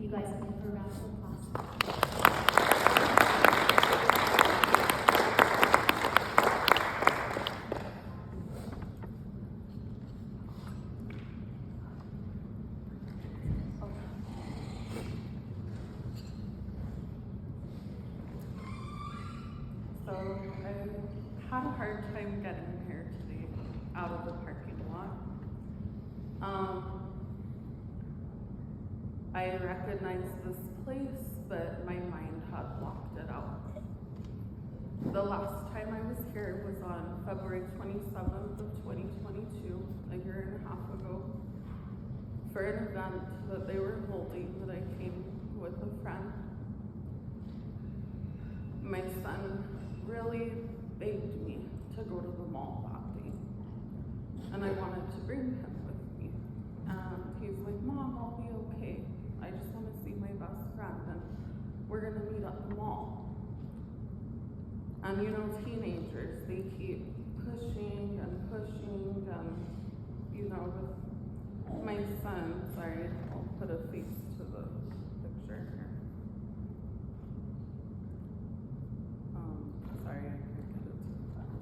you guys give her a round of applause. So I had a hard time getting here today out of the parking lot. I recognized this place, but my mind had blocked it out. The last time I was here was on February 27th of 2022, a year and a half ago, for an event that they were holding that I came with a friend. My son really begged me to go to the mall that day, and I wanted to bring him with me. And he's like, Mom, I'll be okay. I just want to see my best friend, and we're gonna meet at the mall. And you know, teenagers, they keep pushing and pushing, and you know, with my son, sorry, I'll put a face to the picture here. Sorry, I can't get it too fast.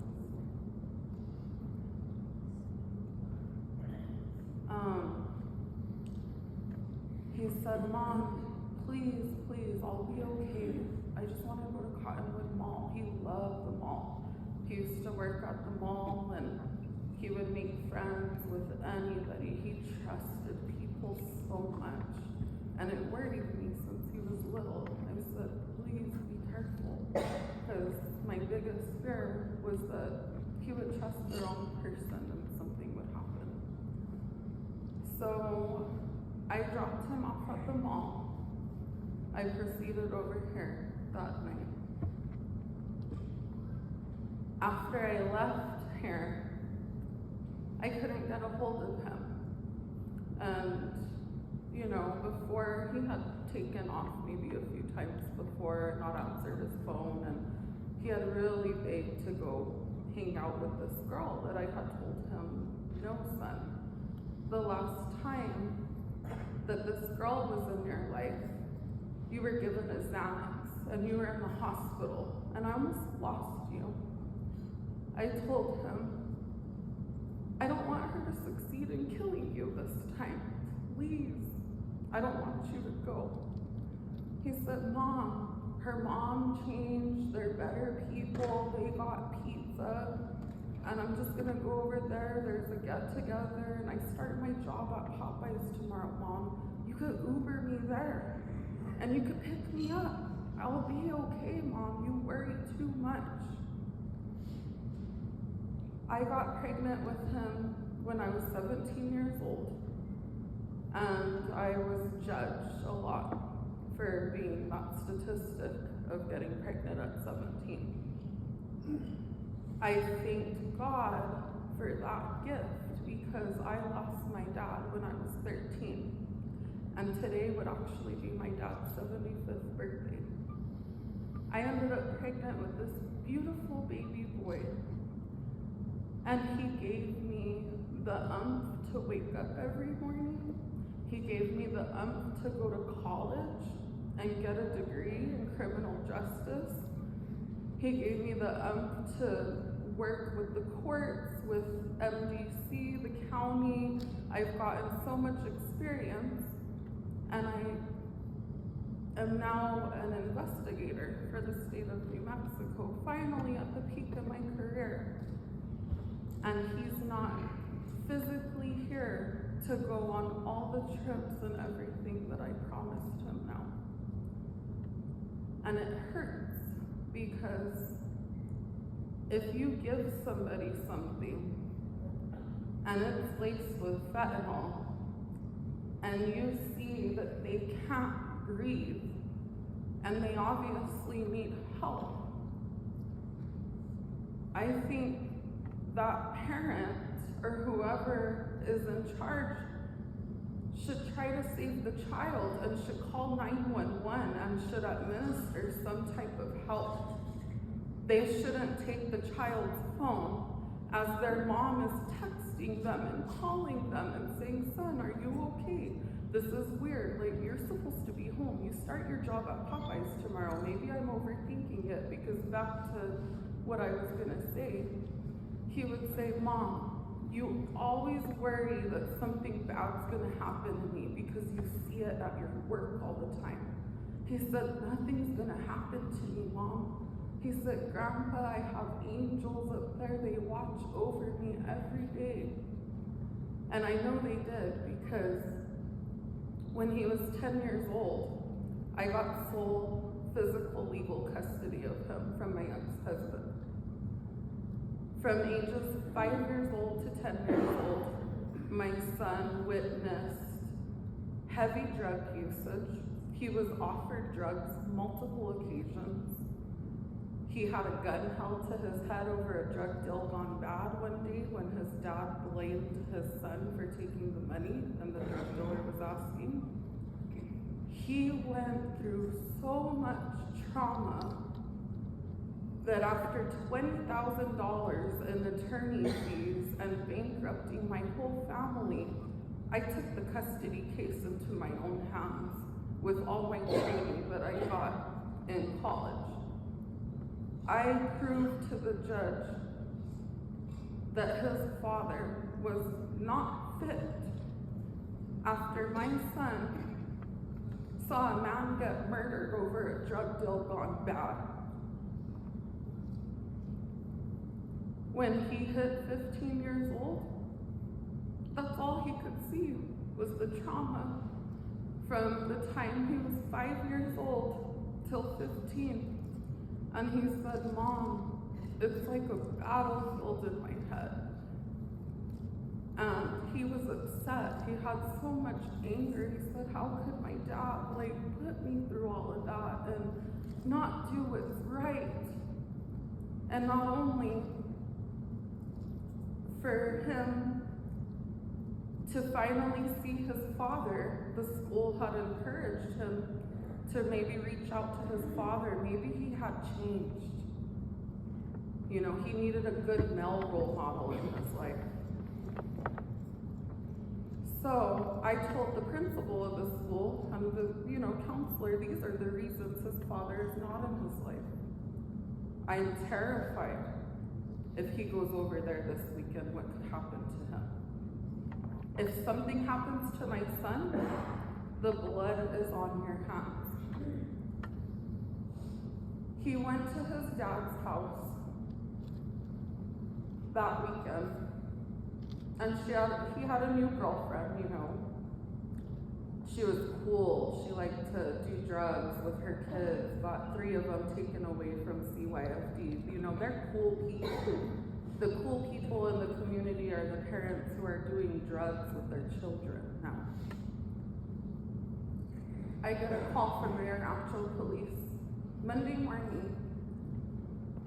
He said, Mom, please, I'll be okay. I just want to go to Cottonwood Mall. He loved the mall. He used to work at the mall, and he would make friends with anybody. He trusted people so much, and it worried me since he was little. I said, please be careful, because my biggest fear was that he would trust the wrong person and something would happen. So I dropped him off at the mall. I proceeded over here that night. After I left here, I couldn't get a hold of him. And, you know, before he had taken off maybe a few times before, not answered his phone, and he had really begged to go hang out with this girl that I had told him, no, son. The last time that this girl was in your life, you were given a Xanax and you were in the hospital, and I almost lost you. I told him, I don't want her to succeed in killing you this time. Please, I don't want you to go. He said, Mom, her mom changed, they're better people, they got pizza, and I'm just gonna go over there, there's a get-together, and I start my job at Popeyes tomorrow, Mom. You could Uber me there, and you could pick me up. I'll be okay, Mom, you worry too much. I got pregnant with him when I was 17 years old, and I was judged a lot for being that statistic of getting pregnant at 17. I thanked God for that gift because I lost my dad when I was 13. And today would actually be my dad's 75th birthday. I ended up pregnant with this beautiful baby boy. And he gave me the to wake up every morning. He gave me the to go to college and get a degree in criminal justice. He gave me the to work with the courts, with MDC, the county. I've gotten so much experience, and I am now an investigator for the state of New Mexico, finally at the peak of my career. And he's not physically here to go on all the trips and everything that I promised him now. And it hurts because if you give somebody something and it's laced with fentanyl and you see that they can't breathe and they obviously need help, I think that parent or whoever is in charge should try to save the child and should call 911 and should administer some type of help. They shouldn't take the child's phone as their mom is texting them and calling them and saying, son, are you okay? this is weird. Like, you're supposed to be home. You start your job at Popeyes tomorrow. Maybe I'm overthinking it, because back to what I was gonna say, he would say, Mom, you always worry that something bad's gonna happen to me because you see it at your work all the time. He said, nothing's gonna happen to me, Mom. He said, Grandpa, I have angels up there. They watch over me every day. And I know they did, because when he was 10 years old, I got sole physical legal custody of him from my ex-husband. From ages 5 years old to 10 years old, my son witnessed heavy drug usage. He was offered drugs multiple occasions. He had a gun held to his head over a drug deal gone bad one day when his dad blamed his son for taking the money and the drug dealer was asking. He went through so much trauma that after $20,000 in attorney fees and bankrupting my whole family, I took the custody case into my own hands with all my training that I got in college. I proved to the judge that his father was not fit after my son saw a man get murdered over a drug deal gone bad. When he hit 15 years old, that's all he could see was the trauma from the time he was 5 years old till 15. And he said, Mom, it's like a battlefield in my head. And he was upset. He had so much anger. He said, how could my dad put me through all of that and not do what's right? And not only for him to finally see his father, the school had encouraged him to maybe reach out to his father. Maybe he had changed. You know, he needed a good male role model in his life. So I told the principal of the school and the, counselor, these are the reasons his father is not in his life. I am terrified if he goes over there this weekend, what could happen to him. If something happens to my son, the blood is on your hands. He went to his dad's house that weekend, and he had a new girlfriend, She was cool. She liked to do drugs with her kids, got 3 of them taken away from CYFD. They're cool people. The cool people in the community are the parents who are doing drugs with their children now. I get a call from Rio Rancho Police Monday morning,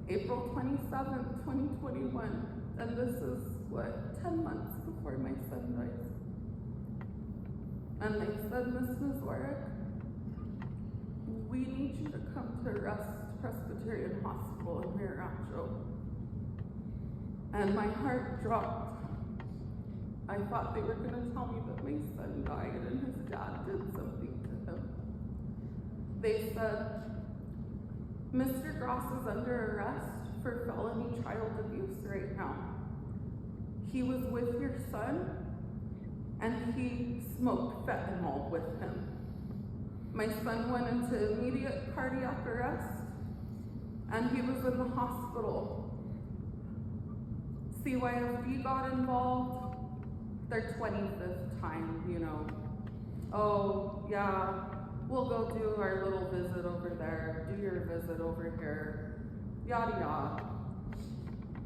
April 27th, 2021, and this is 10 months before my son dies. And they said, Miss Nazarek, we need you to come to Rest Presbyterian Hospital in Rio Rancho. And my heart dropped. I thought they were gonna tell me that my son died and his dad did something to him. They said, Mr. Gross is under arrest for felony child abuse right now. He was with your son and he smoked fentanyl with him. My son went into immediate cardiac arrest and he was in the hospital. CYFD got involved, their 25th time, Oh, yeah, we'll go do our little visit over there, do your visit over here, yada yada.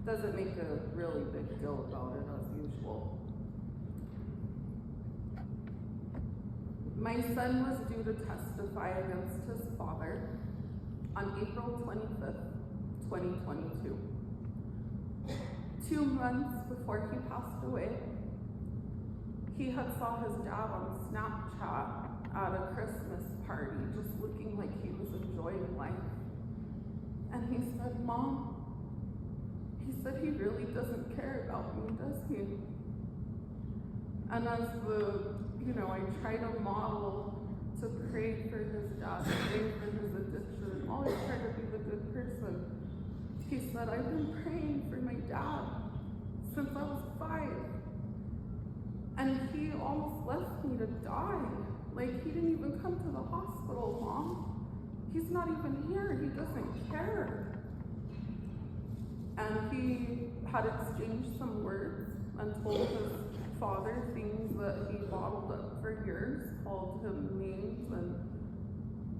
Doesn't make a really big deal about it as usual. My son was due to testify against his father on April 25th, 2022. 2 months before he passed away, he had saw his dad on Snapchat at a Christmas party, just looking like he was enjoying life. And he said, Mom, he said he really doesn't care about me, does he? And as I try to model to pray for his dad, pray for his addiction, always try to be the good person. He said, I've been praying for my dad since I was 5. And he almost left me to die. Like, he didn't even come to the hospital, Mom. He's not even here. He doesn't care. And he had exchanged some words and told his father things that he bottled up for years, called him names, and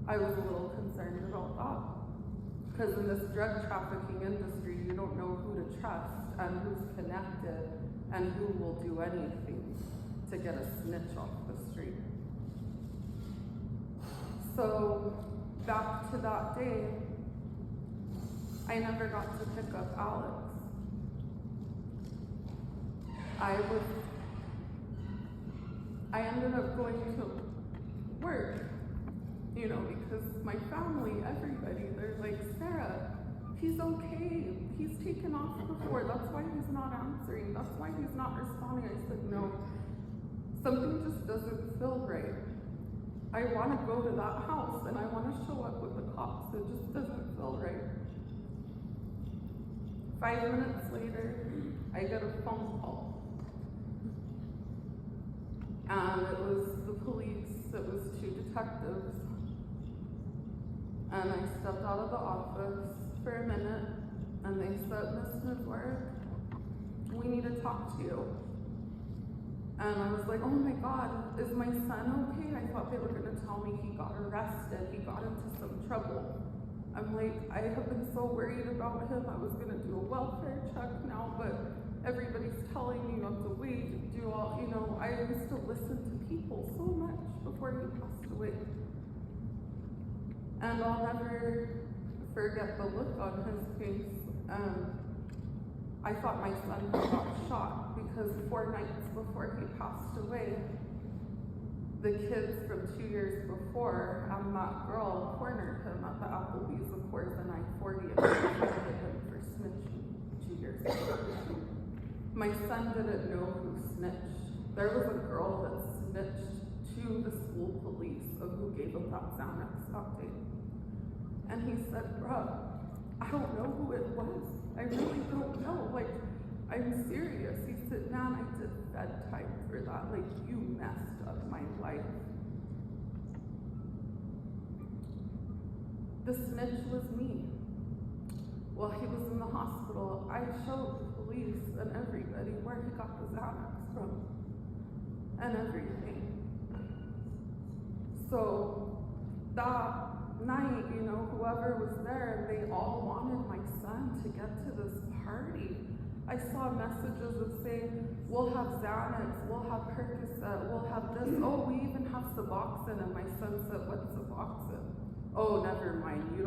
I was a little concerned about that. Because in this drug trafficking industry, you don't know who to trust and who's connected and who will do anything to get a snitch off the street. So back to that day, I never got to pick up Alex. I ended up going to work, because my family, everybody, they're like, Sarah, he's okay. He's taken off before. That's why he's not answering. That's why he's not responding. I said, no, something just doesn't feel right. I want to go to that house and I want to show up with the cops. It just doesn't feel right. 5 minutes later, I get a phone call. And it was the police, it was 2 detectives. And I stepped out of the office for a minute, and they said, Miss Nisworth, we need to talk to you. And I was like, oh my God, is my son okay? I thought they were gonna tell me he got arrested, he got into some trouble. I'm like, I have been so worried about him. I was gonna do a welfare check now, but everybody's telling me not to wait, do all, I used to listen to people so much before he passed away. And I'll never forget the look on his face. I thought my son got shot because 4 nights before he passed away, the kids from 2 years before, and that girl cornered him at the Applebee's, of course, and I-40 and arrested him for snitching 2 years ago. My son didn't know who snitched. There was a girl that snitched to the school police of who gave him that Xanax that day. And he said, bruh, I don't know who it was. I really don't know. Like, I'm serious. He said, man, I did bedtime for that. Like, you messed up my life. The snitch was me. While he was in the hospital, I showed the police and everybody where he got the Xanax from and everything. So that night, whoever was there, they all wanted my son to get to this party. I saw messages of saying, we'll have Xanax, we'll have Percocet, we'll have this. Oh, we even have Suboxone. And my son said, what's Suboxone? Oh, never mind. You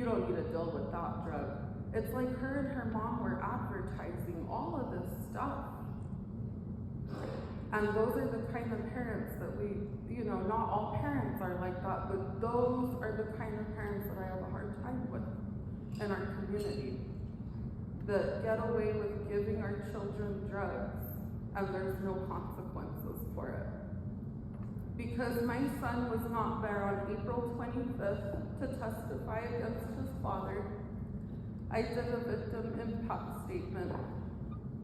don't need to deal with that drug. It's like her and her mom were advertising all of this stuff. And those are the kind of parents that not all parents are like that, but those are the kind of parents that I have a hard time with in our community. That get away with giving our children drugs and there's no consequences for it. Because my son was not there on April 25th to testify against his father, I did a victim impact statement,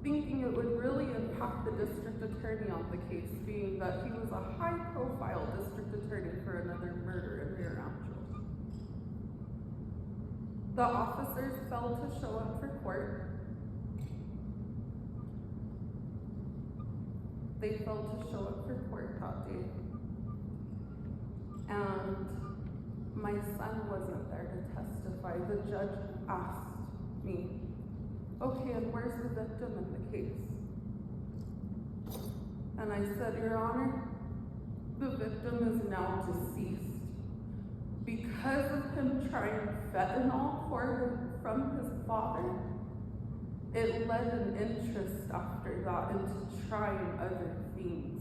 thinking it would really impact the district attorney on the case, being that he was a high-profile district attorney for another murder in Rio Rancho. The officers failed to show up for court. They failed to show up for court that day. And my son wasn't there to testify. The judge asked me, okay, and where's the victim in the case? And I said, Your Honor, the victim is now deceased. Because of him trying fentanyl from his father, it led an interest after that into trying other things.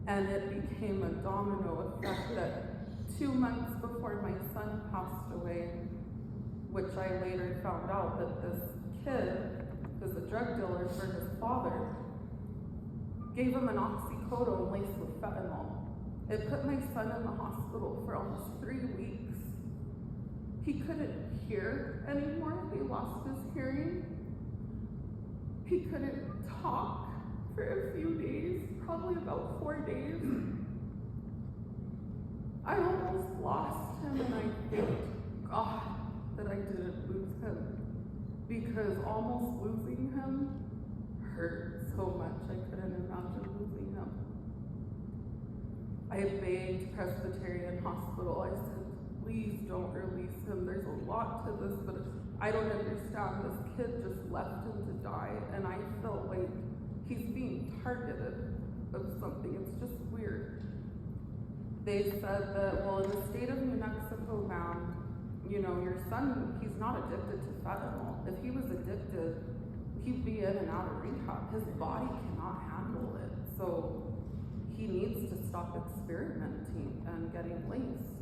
And it became a domino effect that 2 months before my son passed away, which I later found out that this kid was a drug dealer for his father, gave him an oxycodone laced with fentanyl. It put my son in the hospital for almost 3 weeks. He couldn't hear anymore. He lost his hearing. He couldn't talk for a few days, probably about 4 days. I almost lost him, and I thank God that I didn't lose him, because almost losing him hurt so much. I couldn't imagine losing him. I begged Presbyterian Hospital. I said, please don't release him. There's a lot to this, but I don't understand. This kid just left him to die, and I felt like he's being targeted of something. It's just weird. They said that, well, in the state of New Mexico, ma'am, your son, he's not addicted to fentanyl. If he was addicted, he'd be in and out of rehab. His body cannot handle it. So he needs to stop experimenting and getting laced.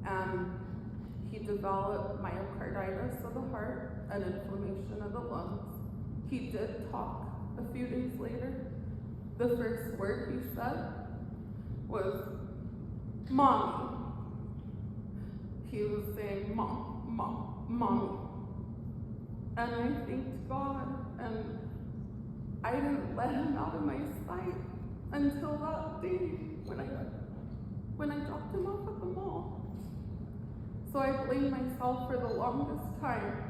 And he developed myocarditis of the heart and inflammation of the lungs. He did talk a few days later. The first word he said was, Mommy. He was saying, Mommy. And I thanked God, and I didn't let him out of my sight until that day when I dropped him off at the mall. So I blame myself for the longest time,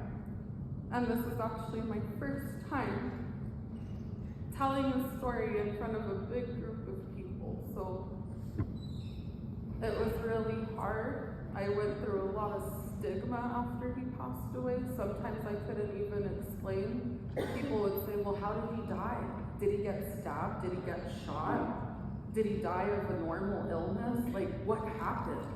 and this is actually my first time telling a story in front of a big group of people. So it was really hard. I went through a lot of stigma after he passed away. Sometimes I couldn't even explain. People would say, well, how did he die? Did he get stabbed? Did he get shot? Did he die of a normal illness? Like, what happened?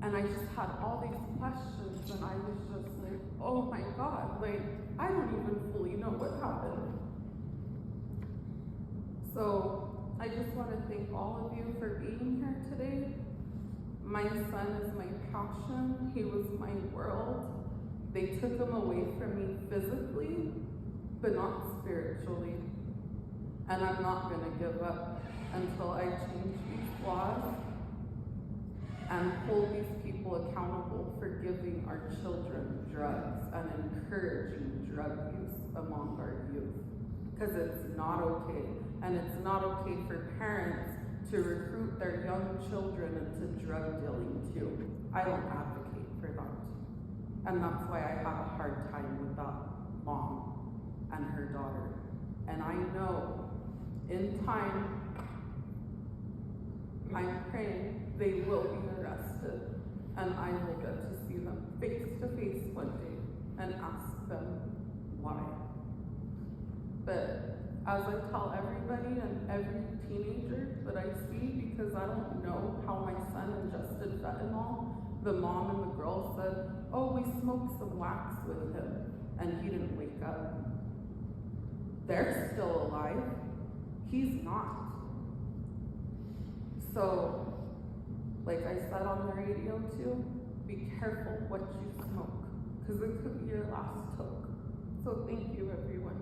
And I just had all these questions, and I was just like, oh my God, like, I don't even fully know what happened. So I just want to thank all of you for being here today. My son is my passion. He was my world. They took him away from me physically, but not spiritually. And I'm not going to give up until I change these laws and hold these people accountable for giving our children drugs and encouraging drug use among our youth. Because it's not okay. And it's not okay for parents to recruit their young children into drug dealing too. I don't advocate for that. And that's why I have a hard time with that mom and her daughter. And I know in time, I'm praying they will be arrested, and I will get to see them face to face one day and ask them why. But as I tell everybody and every teenager that I see, because I don't know how my son ingested fentanyl, the mom and the girl said, oh, we smoked some wax with him and he didn't wake up. They're still alive. He's not. So, like I said on the radio too, be careful what you smoke, because it could be your last toke. So thank you everyone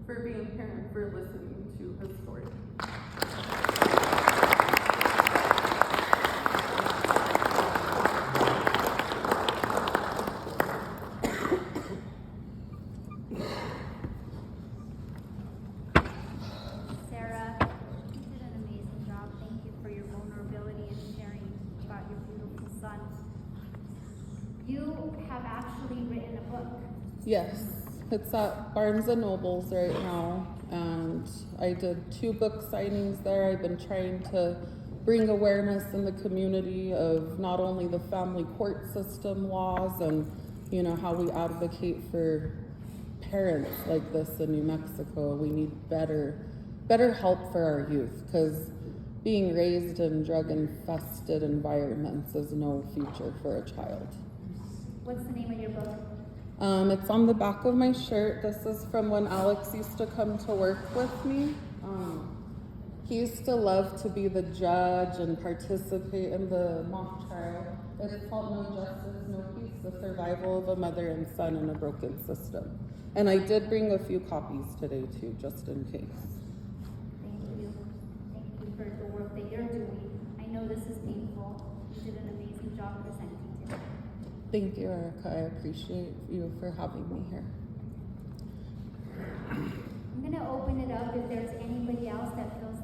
for being here and for listening to his story. Sarah, you did an amazing job. Thank you for your vulnerability and sharing about your beautiful son. You have actually written a book. Yes, it's at Barnes & Noble's right now, and I did 2 book signings there. I've been trying to bring awareness in the community of not only the family court system laws and, how we advocate for parents like this in New Mexico. We need better help for our youth, because being raised in drug-infested environments is no future for a child. What's the name of your book? It's on the back of my shirt. This is from when Alex used to come to work with me. He used to love to be the judge and participate in the mock trial. It's called No Justice, No Peace, the survival of a mother and son in a broken system. And I did bring a few copies today too, just in case. Thank you. Thank you for the work that you're doing. I know this is painful. You did an amazing job presenting today. Thank you, Erica. I appreciate you for having me here. I'm gonna open it up if there's anybody else that feels